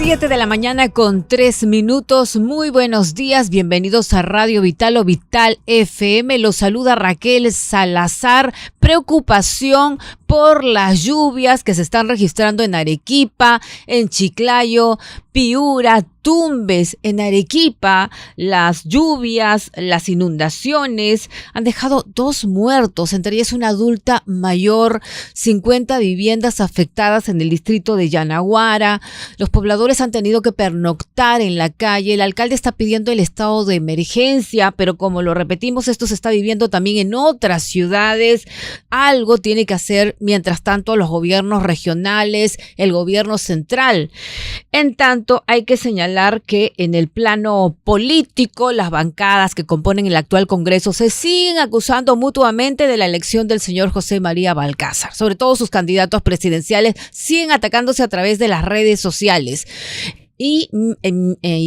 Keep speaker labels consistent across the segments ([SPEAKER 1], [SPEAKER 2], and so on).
[SPEAKER 1] 7:03 a.m. Muy buenos días, bienvenidos a Radio Vital o Vital FM. Los saluda Raquel Salazar. Preocupación por las lluvias que se están registrando en Arequipa, en Chiclayo, Piura, Tumbes. En Arequipa, las lluvias, las inundaciones han dejado 2 muertos, entre ellas una adulta mayor, 50 viviendas afectadas en el distrito de Yanaguara. Los pobladores han tenido que pernoctar en la calle. El alcalde está pidiendo el estado de emergencia, pero como lo repetimos, esto se está viviendo también en otras ciudades. Algo tiene que hacer, mientras tanto, los gobiernos regionales, el gobierno central. En tanto, hay que señalar que en el plano político, las bancadas que componen el actual Congreso se siguen acusando mutuamente de la elección del señor José María Balcázar. Sobre todo sus candidatos presidenciales siguen atacándose a través de las redes sociales. Y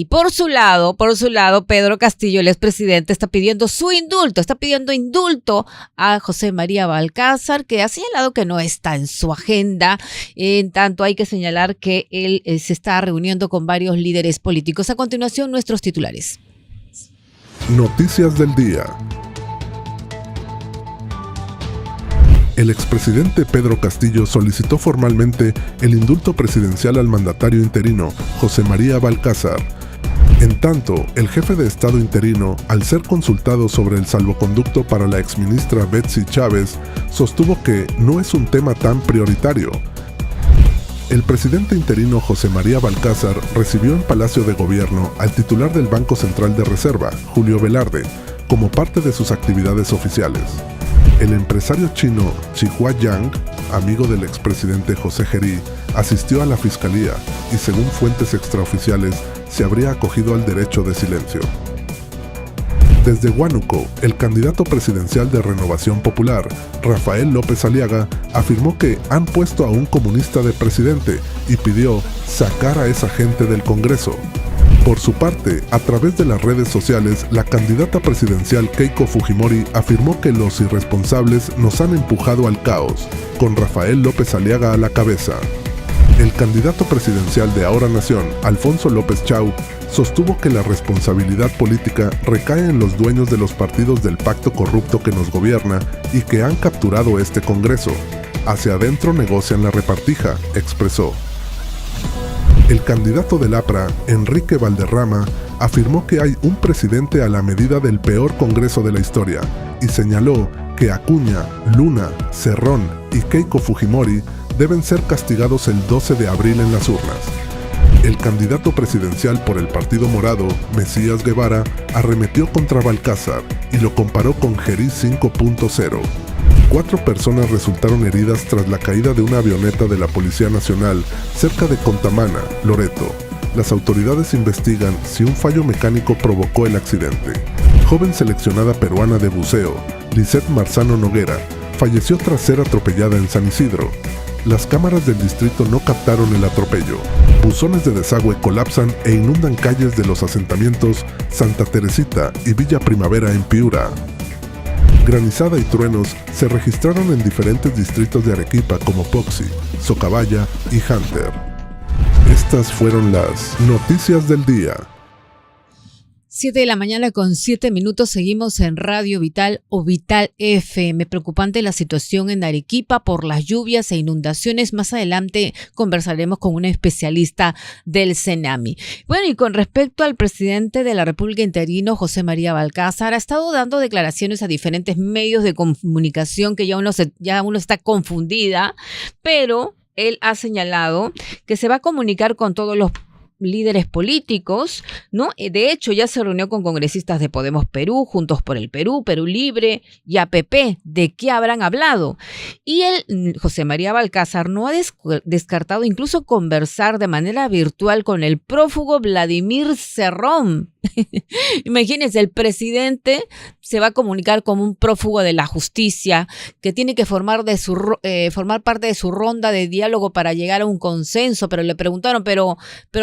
[SPEAKER 1] por su lado, Pedro Castillo, el expresidente, está pidiendo indulto a José María Balcázar, que ha señalado que no está en su agenda. En tanto, hay que señalar que él se está reuniendo con varios líderes políticos. A continuación, nuestros titulares.
[SPEAKER 2] Noticias del día. El expresidente Pedro Castillo solicitó formalmente el indulto presidencial al mandatario interino, José María Balcázar. En tanto, el jefe de Estado interino, al ser consultado sobre el salvoconducto para la exministra Betsy Chávez, sostuvo que no es un tema tan prioritario. El presidente interino José María Balcázar recibió en Palacio de Gobierno al titular del Banco Central de Reserva, Julio Velarde, como parte de sus actividades oficiales. El empresario chino Chihua Yang, amigo del expresidente José Gerí, asistió a la fiscalía y, según fuentes extraoficiales, se habría acogido al derecho de silencio. Desde Huánuco, el candidato presidencial de Renovación Popular, Rafael López Aliaga, afirmó que han puesto a un comunista de presidente y pidió sacar a esa gente del Congreso. Por su parte, a través de las redes sociales, la candidata presidencial Keiko Fujimori afirmó que los irresponsables nos han empujado al caos, con Rafael López Aliaga a la cabeza. El candidato presidencial de Ahora Nación, Alfonso López Chau, sostuvo que la responsabilidad política recae en los dueños de los partidos del pacto corrupto que nos gobierna y que han capturado este Congreso. Hacia adentro negocian la repartija, expresó. El candidato del APRA, Enrique Valderrama, afirmó que hay un presidente a la medida del peor Congreso de la historia y señaló que Acuña, Luna, Cerrón y Keiko Fujimori deben ser castigados el 12 de abril en las urnas. El candidato presidencial por el Partido Morado, Mesías Guevara, arremetió contra Balcázar y lo comparó con Gerí 5.0. 4 personas resultaron heridas tras la caída de una avioneta de la Policía Nacional cerca de Contamana, Loreto. Las autoridades investigan si un fallo mecánico provocó el accidente. Joven seleccionada peruana de buceo, Lisette Marzano Noguera, falleció tras ser atropellada en San Isidro. Las cámaras del distrito no captaron el atropello. Buzones de desagüe colapsan e inundan calles de los asentamientos Santa Teresita y Villa Primavera en Piura. Granizada y truenos se registraron en diferentes distritos de Arequipa como Poxi, Socabaya y Hunter. Estas fueron las noticias del día.
[SPEAKER 1] 7:07 a.m. Seguimos en Radio Vital o Vital FM. Preocupante la situación en Arequipa por las lluvias e inundaciones. Más adelante conversaremos con un especialista del CENAMI. Bueno, y con respecto al presidente de la República interino, José María Balcázar, ha estado dando declaraciones a diferentes medios de comunicación que ya uno está confundida, pero él ha señalado que se va a comunicar con todos los líderes políticos, ¿no? De hecho, ya se reunió con congresistas de Podemos Perú, Juntos por el Perú, Perú Libre y APP. ¿De qué habrán hablado? Y José María Balcázar, no ha descartado incluso conversar de manera virtual con el prófugo Vladimir Cerrón. Imagínense, el presidente se va a comunicar con un prófugo de la justicia que tiene que formar parte de su ronda de diálogo para llegar a un consenso, pero le preguntaron, pero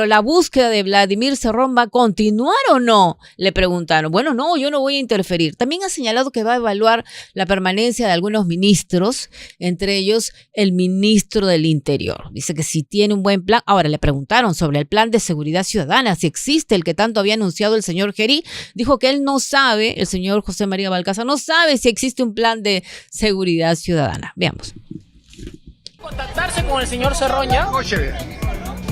[SPEAKER 1] la búsqueda de Vladimir Cerrón va a continuar o no, le preguntaron. Bueno, no, yo no voy a interferir. También ha señalado que va a evaluar la permanencia de algunos ministros, entre ellos el ministro del Interior. Dice que si tiene un buen plan. Ahora le preguntaron sobre el plan de seguridad ciudadana, si existe el que tanto había anunciado el señor Gerí. Dijo que él no sabe, el señor José María Balcázar no sabe si existe un plan de seguridad ciudadana. Veamos.
[SPEAKER 3] ¿Contactarse con el señor Cerrón ya?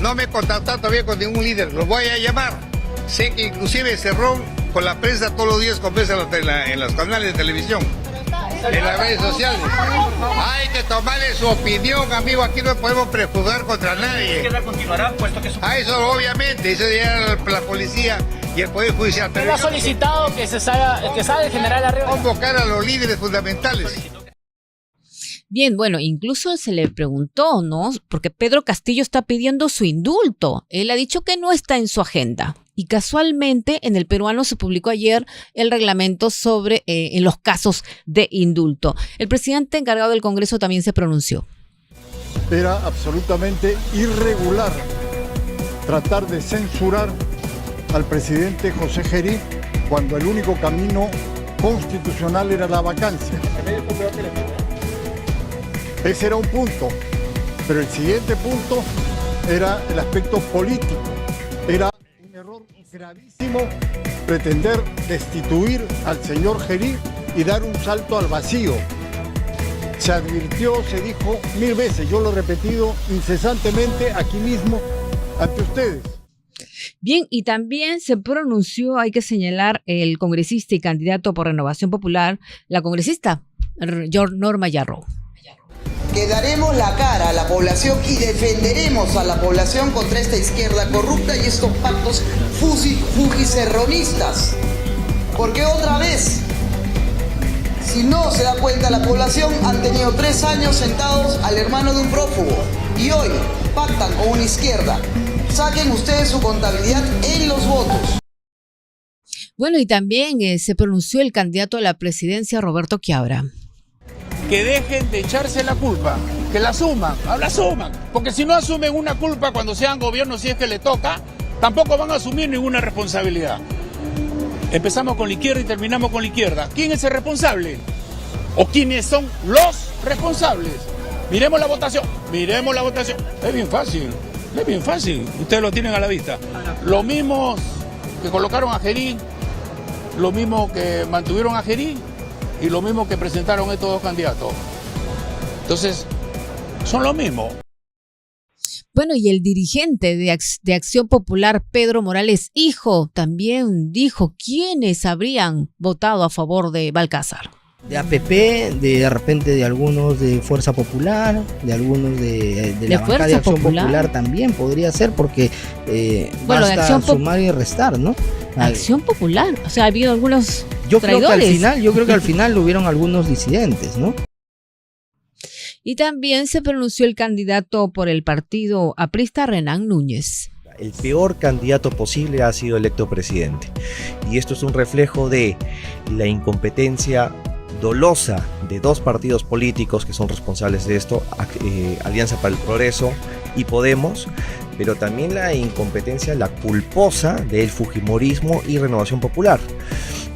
[SPEAKER 4] No me he contactado todavía con ningún líder, lo voy a llamar. Sé que inclusive Cerrón con la prensa todos los días conversa en los canales de televisión, en las redes sociales. Hay que tomarle su opinión, amigo, aquí no podemos prejuzgar contra nadie.
[SPEAKER 3] Continuará, puesto que
[SPEAKER 4] a eso obviamente, eso ya la policía y el Poder Judicial.
[SPEAKER 3] Él ha solicitado que salga el general Arriola.
[SPEAKER 4] Convocar a los líderes fundamentales.
[SPEAKER 1] Bien, bueno, incluso se le preguntó, ¿no? Porque Pedro Castillo está pidiendo su indulto. Él ha dicho que no está en su agenda. Y casualmente en El Peruano se publicó ayer el reglamento sobre en los casos de indulto. El presidente encargado del Congreso también se pronunció.
[SPEAKER 5] Era absolutamente irregular tratar de censurar al presidente José Gerí cuando el único camino constitucional era la vacancia. Ese era un punto, pero el siguiente punto era el aspecto político. Era un error gravísimo pretender destituir al señor Gerí y dar un salto al vacío. Se advirtió, se dijo 1000 veces, yo lo he repetido incesantemente aquí mismo ante ustedes.
[SPEAKER 1] Bien, y también se pronunció, hay que señalar, el congresista y candidato por Renovación Popular, la congresista Norma Yarrow.
[SPEAKER 6] Que daremos la cara a la población y defenderemos a la población contra esta izquierda corrupta y estos pactos fujicerronistas. Porque otra vez, si no se da cuenta la población, han tenido 3 años sentados al hermano de un prófugo y hoy pactan con una izquierda. Saquen ustedes su contabilidad en los votos.
[SPEAKER 1] Bueno, y también se pronunció el candidato a la presidencia, Roberto Quiabra.
[SPEAKER 7] Que dejen de echarse la culpa, que la asuman, porque si no asumen una culpa cuando sean gobierno, si es que le toca, tampoco van a asumir ninguna responsabilidad. Empezamos con la izquierda y terminamos con la izquierda. ¿Quién es el responsable? ¿O quiénes son los responsables? Miremos la votación. Es bien fácil, ustedes lo tienen a la vista. Lo mismo que colocaron a Gerí, lo mismo que mantuvieron a Gerí, y lo mismo que presentaron estos 2 candidatos. Entonces, son lo mismo.
[SPEAKER 1] Bueno, y el dirigente de Acción Popular, Pedro Morales Hijo, también dijo quiénes habrían votado a favor de Balcázar.
[SPEAKER 8] De APP, de repente de algunos de Fuerza Popular, de algunos de la bancada de Acción Popular también podría ser, porque
[SPEAKER 1] bueno,
[SPEAKER 8] basta sumar y restar, ¿no?
[SPEAKER 1] Acción Popular, o sea, ha habido algunos traidores.
[SPEAKER 8] Yo creo que al final hubieron algunos disidentes, ¿no?
[SPEAKER 1] Y también se pronunció el candidato por el partido aprista, Renan Núñez.
[SPEAKER 9] El peor candidato posible ha sido electo presidente. Y esto es un reflejo de la incompetencia dolosa de 2 partidos políticos que son responsables de esto, Alianza para el Progreso y Podemos, pero también la incompetencia, la culposa del fujimorismo y Renovación Popular,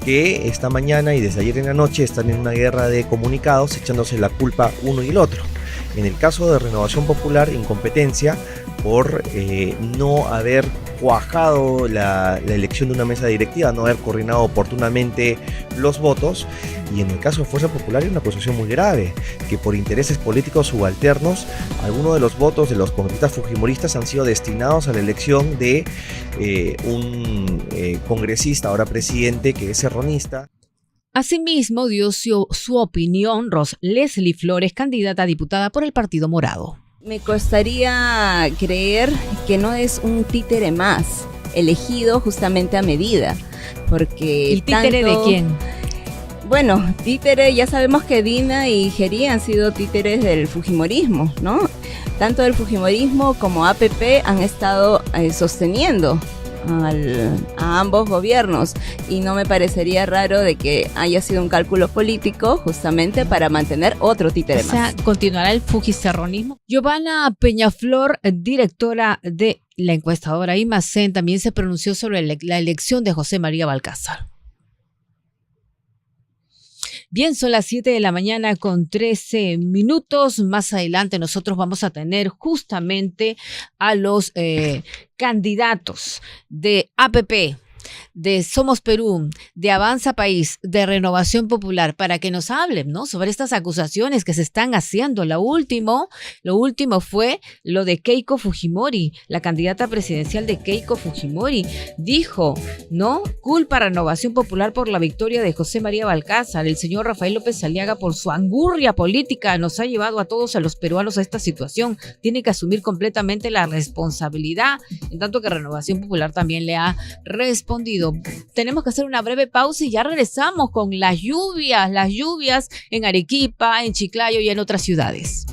[SPEAKER 9] que esta mañana y desde ayer en la noche están en una guerra de comunicados echándose la culpa uno y el otro. En el caso de Renovación Popular, incompetencia por no haber cuajado la elección de una mesa directiva, no haber coordinado oportunamente los votos. Y en el caso de Fuerza Popular hay una acusación muy grave, que por intereses políticos subalternos, algunos de los votos de los congresistas fujimoristas han sido destinados a la elección de un congresista, ahora presidente, que es serronista.
[SPEAKER 1] Asimismo, dio su opinión Leslie Flores, candidata a diputada por el Partido Morado.
[SPEAKER 10] Me costaría creer que no es un títere más, elegido justamente a medida, porque...
[SPEAKER 1] ¿El títere de quién?
[SPEAKER 10] Bueno, títere, ya sabemos que Dina y Gerí han sido títeres del fujimorismo, ¿no? Tanto del fujimorismo como APP han estado sosteniendo a ambos gobiernos, y no me parecería raro de que haya sido un cálculo político justamente para mantener otro títere más.
[SPEAKER 1] O sea, continuará el fujicerronismo. Giovanna Peñaflor, directora de La encuestadora Imacén también se pronunció sobre la elección de José María Balcázar. Bien, son las 7 de la mañana con 13 minutos. Más adelante nosotros vamos a tener justamente a los candidatos de APP, de Somos Perú, de Avanza País, de Renovación Popular, para que nos hablen, ¿no?, sobre estas acusaciones que se están haciendo. Lo último fue lo de Keiko Fujimori, la candidata presidencial de Keiko Fujimori. Dijo, ¿no?, culpa a Renovación Popular por la victoria de José María Balcázar. El señor Rafael López Aliaga, por su angurria política, nos ha llevado a todos, a los peruanos, a esta situación. Tiene que asumir completamente la responsabilidad, en tanto que Renovación Popular también le ha respondido. Tenemos que hacer una breve pausa y ya regresamos con las lluvias en Arequipa, en Chiclayo y en otras ciudades.